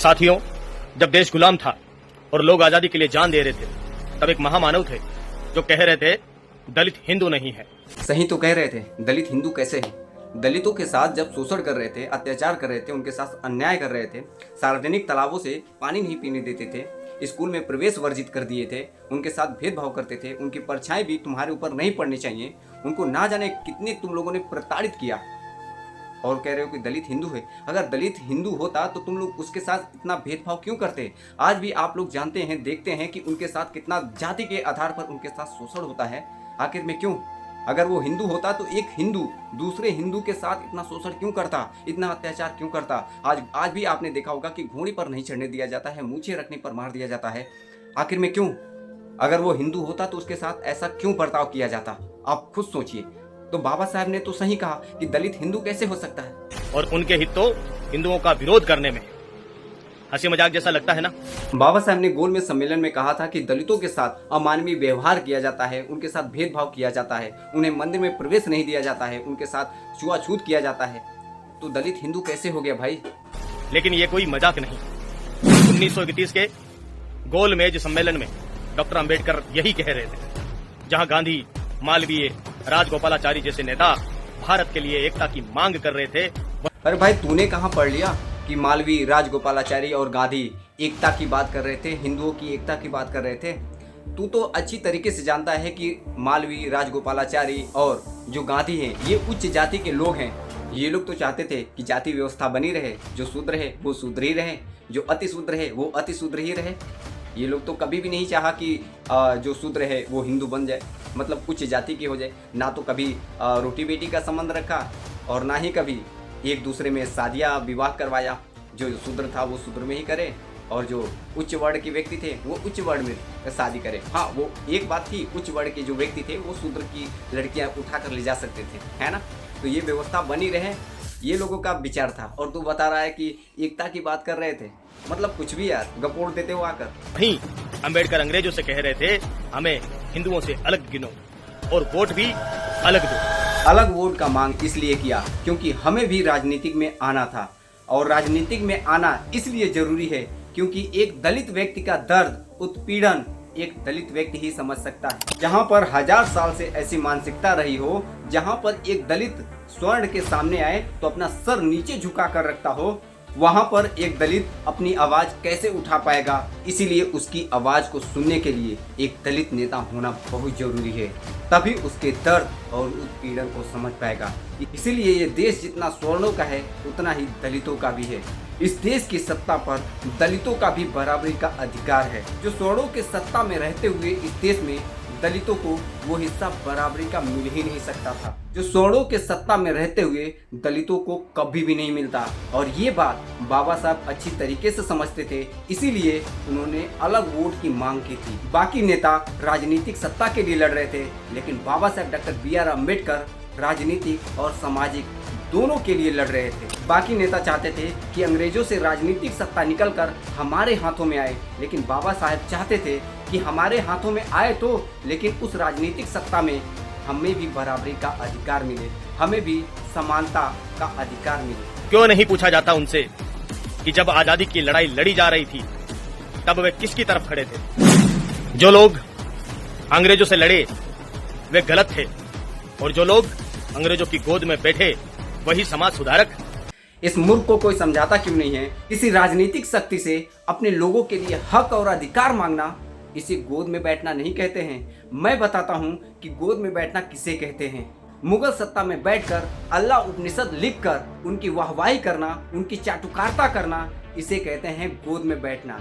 साथियों, जब देश गुलाम था और लोग आजादी के लिए जान दे रहे थे, तब एक महामानव थे जो कह रहे थे दलित हिंदू नहीं है। सही तो कह रहे थे, दलित हिंदू कैसे हैं? दलितों के साथ जब शोषण कर रहे थे, अत्याचार कर रहे थे, उनके साथ अन्याय कर रहे थे, सार्वजनिक तालाबों से पानी नहीं पीने देते थे, स्कूल में प्रवेश वर्जित कर दिए थे, उनके साथ भेदभाव करते थे, उनकी परछाई भी तुम्हारे ऊपर नहीं पड़नी चाहिए, उनको ना जाने कितने तुम लोगों ने प्रताड़ित किया और कह रहे हो कि दलित हिंदू है। अगर दलित हिंदू होता तो तुम लोग उसके साथ इतना भेदभाव क्यों करते? आज भी आप लोग जानते हैं, देखते हैं कि उनके साथ कितना जाति के आधार पर उनके साथ शोषण होता है। आखिर में क्यों? अगर वो हिंदू होता तो एक हिंदू दूसरे हिंदू के साथ इतना शोषण क्यों करता, इतना अत्याचार क्यों करता? आज भी आपने देखा होगा कि घोड़ी पर नहीं चढ़ने दिया जाता है, मूछें रखने पर मार दिया जाता है। आखिर में क्यों? अगर वो हिंदू होता तो उसके साथ ऐसा क्यों बर्ताव किया जाता? आप खुद सोचिए। तो बाबा साहब ने तो सही कहा कि दलित हिंदू कैसे हो सकता है, और उनके हित तो हिंदुओं का विरोध करने में। हंसी मजाक जैसा लगता है ना? बाबा साहब ने गोल में सम्मेलन में कहा था कि दलितों के साथ अमानवीय व्यवहार किया जाता है, उनके साथ भेदभाव किया जाता है, उन्हें मंदिर में प्रवेश नहीं दिया जाता है, उनके साथ छुआछूत किया जाता है। तो दलित हिंदू कैसे हो गया भाई? लेकिन ये कोई मजाक नहीं। 1931 के गोल मेज सम्मेलन में डॉक्टर अंबेडकर यही कह रहे थे, जहां गांधी, मालवीय, राजगोपालाचारी जैसे नेता भारत के लिए एकता की मांग कर रहे थे। अरे भाई, तूने कहाँ पढ़ लिया कि मालवीय, राजगोपालाचारी और गांधी एकता की बात कर रहे थे, हिंदुओं की एकता की बात कर रहे थे? तू तो अच्छी तरीके से जानता है कि मालवीय, राजगोपालाचारी और जो गांधी हैं, ये उच्च जाति के लोग हैं। ये लोग तो चाहते थे कि जाति व्यवस्था बनी रहे, जो शूद्र है वो शूद्र ही रहे, जो अति शूद्र है वो अति शूद्र ही रहे। ये लोग तो कभी भी नहीं चाहा कि जो शूद्र है वो हिंदू बन जाए, मतलब उच्च जाति की हो जाए। ना तो कभी रोटी बेटी का संबंध रखा और ना ही कभी एक दूसरे में शादियाँ विवाह करवाया। जो शूद्र था वो शूद्र में ही करे और जो उच्च वर्ण के व्यक्ति थे वो उच्च वर्ण में शादी करे। हाँ, वो एक बात थी, उच्च वर्ण के जो व्यक्ति थे वो शूद्र की लड़कियाँ उठा कर ले जा सकते थे, है ना? तो ये व्यवस्था बनी रहे, ये लोगों का विचार था। और तू बता रहा है कि एकता की बात कर रहे थे, मतलब कुछ भी यार, गपोड़ देते हो आकर। वहीं अंबेडकर अंग्रेजों से कह रहे थे, हमें हिंदुओं से अलग गिनो और वोट भी अलग दो। अलग वोट का मांग इसलिए किया क्योंकि हमें भी राजनीतिक में आना था, और राजनीतिक में आना इसलिए जरूरी है क्योंकि एक दलित व्यक्ति का दर्द, उत्पीड़न एक दलित व्यक्ति ही समझ सकता है। जहां पर 1000 साल से ऐसी मानसिकता रही हो, जहां पर एक दलित स्वर्ण के सामने आए तो अपना सर नीचे झुका कर रखता हो, वहां पर एक दलित अपनी आवाज कैसे उठा पाएगा? इसीलिए उसकी आवाज को सुनने के लिए एक दलित नेता होना बहुत जरूरी है, तभी उसके दर्द और उत्पीड़न को समझ पाएगा। इसीलिए ये देश जितना स्वर्णों का है उतना ही दलितों का भी है। इस देश की सत्ता पर दलितों का भी बराबरी का अधिकार है। जो स्वर्णों के सत्ता में रहते हुए इस देश में दलितों को वो हिस्सा बराबरी का मिल ही नहीं सकता था, जो स्वर्णों के सत्ता में रहते हुए दलितों को कभी भी नहीं मिलता। और ये बात बाबा साहब अच्छी तरीके से समझते थे, इसीलिए उन्होंने अलग वोट की मांग की थी। बाकी नेता राजनीतिक सत्ता के लिए लड़ रहे थे, लेकिन बाबा साहब डॉक्टर बी आर अम्बेडकर राजनीतिक और सामाजिक दोनों के लिए लड़ रहे थे। बाकी नेता चाहते थे कि अंग्रेजों से राजनीतिक सत्ता निकलकर हमारे हाथों में आए, लेकिन बाबा साहब चाहते थे कि हमारे हाथों में आए तो, लेकिन उस राजनीतिक सत्ता में हमें भी बराबरी का अधिकार मिले, हमें भी समानता का अधिकार मिले। क्यों नहीं पूछा जाता उनसे कि जब आजादी की लड़ाई लड़ी जा रही थी तब वे किसकी तरफ खड़े थे? जो लोग अंग्रेजों से लड़े वे गलत थे, और जो लोग अंग्रेजों की गोद में बैठे वही समाज सुधारक। इस मूर्ख को कोई समझाता क्यों नहीं है? किसी राजनीतिक शक्ति से अपने लोगों के लिए हक और अधिकार मांगना, इसे गोद में बैठना नहीं कहते हैं। मैं बताता हूँ कि गोद में बैठना किसे कहते हैं। मुगल सत्ता में बैठकर अल्लाह उपनिषद लिखकर उनकी वाहवाही करना, उनकी चाटुकारिता करना, इसे कहते हैं गोद में बैठना।